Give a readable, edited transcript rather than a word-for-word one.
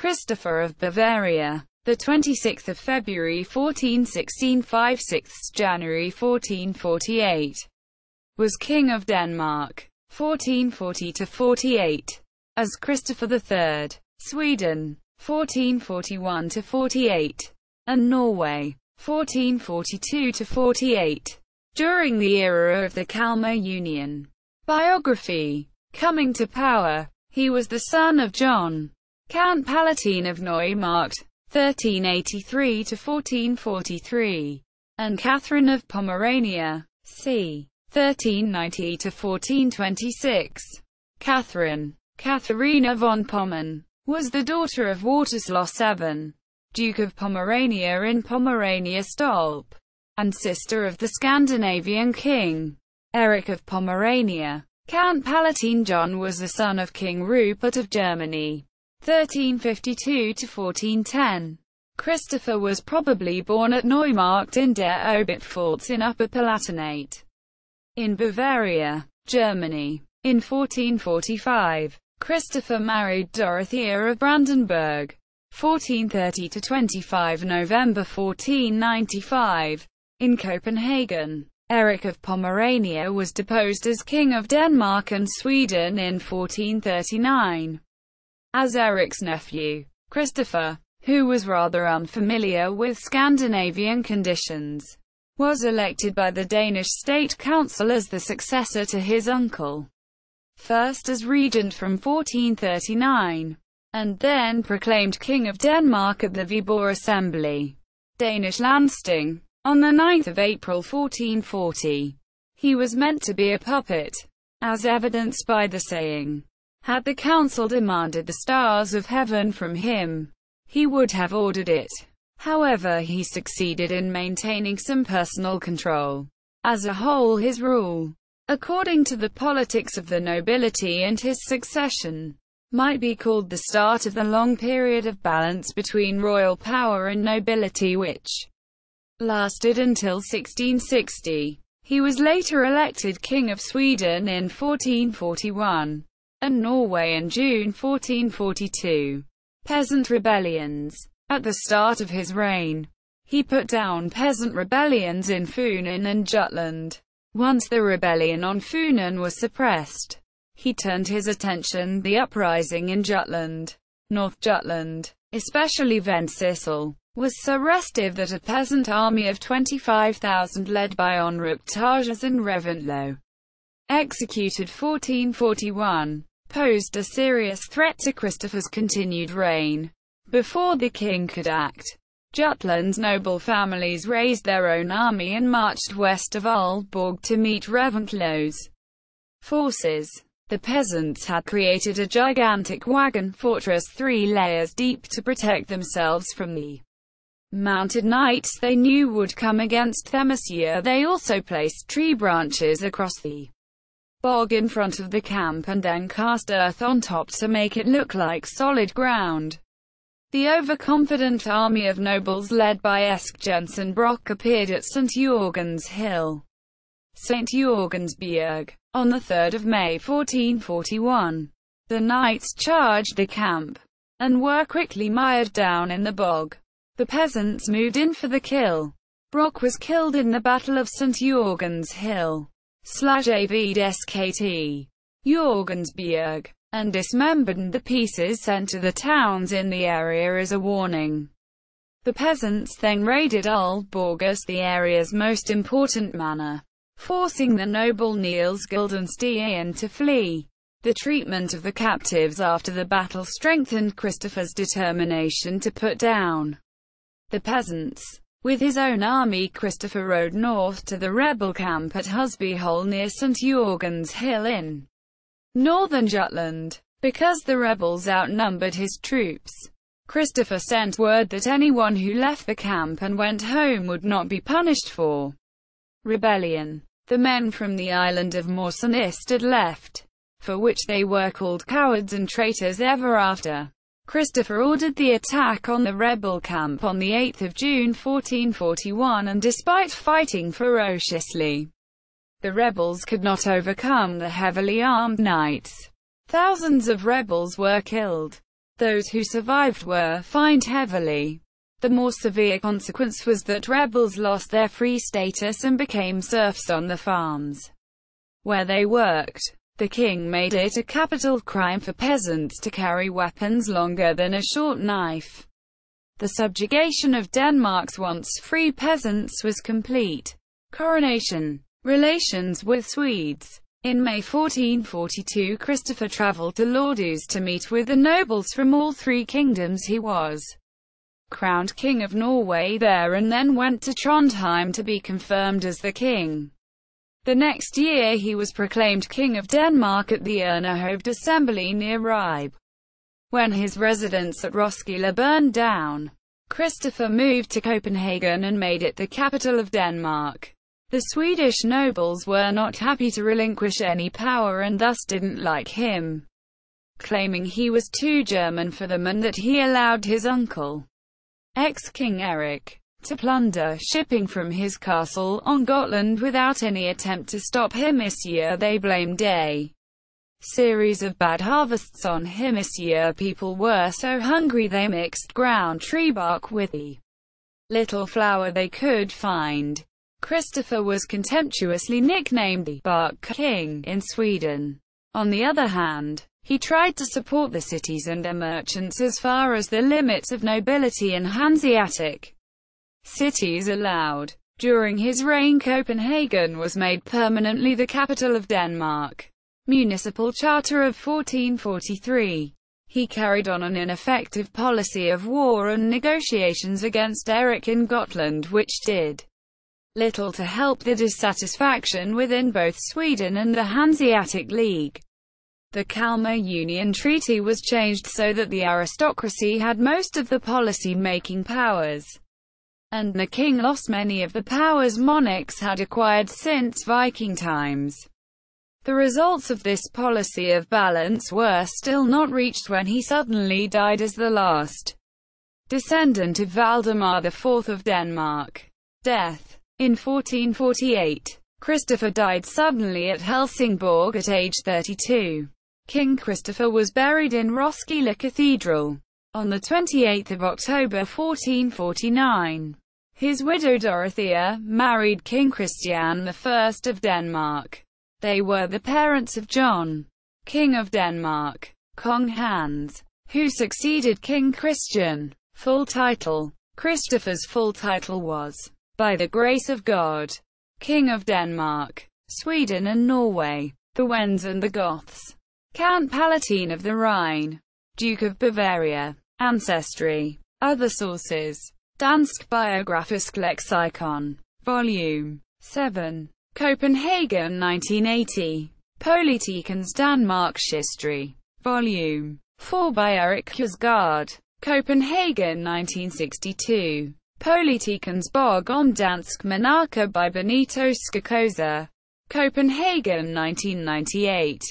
Christopher of Bavaria, the 26th of February 1416, 5/6 January 1448, was King of Denmark, 1440 to 48, as Christopher III, Sweden, 1441 to 48, and Norway, 1442 to 48, during the era of the Kalmar Union. Biography. Coming to power, he was the son of John, Count Palatinate-Neumarkt, 1383 to 1443, and Catherine of Pomerania, c. 1390 to 1426. Catherine, Katharina von Pommern, was the daughter of Wartislaw VII, Duke of Pomerania in Pomerania-Stolp, and sister of the Scandinavian king, Eric of Pomerania. Count Palatine John was the son of King Rupert of Germany, 1352 to 1410. Christopher was probably born at Neumarkt in der Obitpfalz in Upper Palatinate, in Bavaria, Germany. In 1445, Christopher married Dorothea of Brandenburg, 1430 to 25 November 1495, in Copenhagen. Eric of Pomerania was deposed as King of Denmark and Sweden in 1439. As Eric's nephew, Christopher, who was rather unfamiliar with Scandinavian conditions, was elected by the Danish State Council as the successor to his uncle, first as regent from 1439, and then proclaimed King of Denmark at the Viborg Assembly, Danish Landsting, on 9 April 1440. He was meant to be a puppet, as evidenced by the saying, "Had the council demanded the stars of heaven from him, he would have ordered it." However, he succeeded in maintaining some personal control. As a whole, his rule, according to the politics of the nobility and his succession, might be called the start of the long period of balance between royal power and nobility which lasted until 1660. He was later elected King of Sweden in 1441, and Norway in June 1442. Peasant rebellions. At the start of his reign, he put down peasant rebellions in Funen and Jutland. Once the rebellion on Funen was suppressed, he turned his attention to the uprising in Jutland. North Jutland, especially Vendsyssel, was so restive that a peasant army of 25,000 led by Onruptages and Reventlow, executed 1441, posed a serious threat to Christopher's continued reign. Before the king could act, Jutland's noble families raised their own army and marched west of Aalborg to meet Reventlow's forces. The peasants had created a gigantic wagon fortress 3 layers deep to protect themselves from the mounted knights they knew would come against them. They also placed tree branches across the bog in front of the camp and then cast earth on top to make it look like solid ground. The overconfident army of nobles led by Eskjensen Brock appeared at St. Jorgens Hill, St. Jorgensberg, on 3 May 1441. The knights charged the camp, and were quickly mired down in the bog. The peasants moved in for the kill. Brock was killed in the Battle of St. Jorgens Hill, /Avid Skt. Jorgensberg, and dismembered, and the pieces sent to the towns in the area as a warning. The peasants then raided Aalborg as the area's most important manor, forcing the noble Niels Guldenstiern to flee. The treatment of the captives after the battle strengthened Christopher's determination to put down the peasants. With his own army, Christopher rode north to the rebel camp at Husbyhole near St. Jorgens Hill in northern Jutland. Because the rebels outnumbered his troops, Christopher sent word that anyone who left the camp and went home would not be punished for rebellion. The men from the island of Morsenist had left, for which they were called cowards and traitors ever after. Christopher ordered the attack on the rebel camp on 8 June 1441, and despite fighting ferociously, the rebels could not overcome the heavily armed knights. Thousands of rebels were killed. Those who survived were fined heavily. The more severe consequence was that rebels lost their free status and became serfs on the farms where they worked. The king made it a capital crime for peasants to carry weapons longer than a short knife. The subjugation of Denmark's once free peasants was complete. Coronation relations with Swedes. In May 1442, Christopher travelled to Lordos to meet with the nobles from all three kingdoms. He was crowned King of Norway there and then went to Trondheim to be confirmed as the king. The next year he was proclaimed King of Denmark at the Urnehoved Assembly near Ribe. When his residence at Roskilde burned down, Christopher moved to Copenhagen and made it the capital of Denmark. The Swedish nobles were not happy to relinquish any power and thus didn't like him, claiming he was too German for them and that he allowed his uncle, ex-King Erik, to plunder shipping from his castle on Jutland without any attempt to stop him. This year they blamed a series of bad harvests on him. This year people were so hungry they mixed ground tree bark with the little flour they could find. Christopher was contemptuously nicknamed the Bark King in Sweden. On the other hand, he tried to support the cities and their merchants as far as the limits of nobility and Hanseatic cities allowed. During his reign, Copenhagen was made permanently the capital of Denmark. Municipal Charter of 1443. He carried on an ineffective policy of war and negotiations against Erik in Jutland, which did little to help the dissatisfaction within both Sweden and the Hanseatic League. The Kalmar Union Treaty was changed so that the aristocracy had most of the policy-making powers, and the king lost many of the powers monarchs had acquired since Viking times. The results of this policy of balance were still not reached when he suddenly died as the last descendant of Valdemar IV of Denmark. Death. In 1448, Christopher died suddenly at Helsingborg at age 32. King Christopher was buried in Roskilde Cathedral on 28 October 1449. His widow Dorothea married King Christian I of Denmark. They were the parents of John, King of Denmark. Kong Hans, who succeeded King Christian. Full title. Christopher's full title was, by the grace of God, King of Denmark, Sweden and Norway, the Wends and the Goths. Count Palatine of the Rhine, Duke of Bavaria. Ancestry. Other sources. Dansk Biografisk Lexikon. Volume 7. Copenhagen 1980. Politikens Danmarks History. Volume 4 by Erik Kjærsgaard. Copenhagen 1962. Politikens Bog om Dansk Monarker by Benito Scacosa. Copenhagen 1998.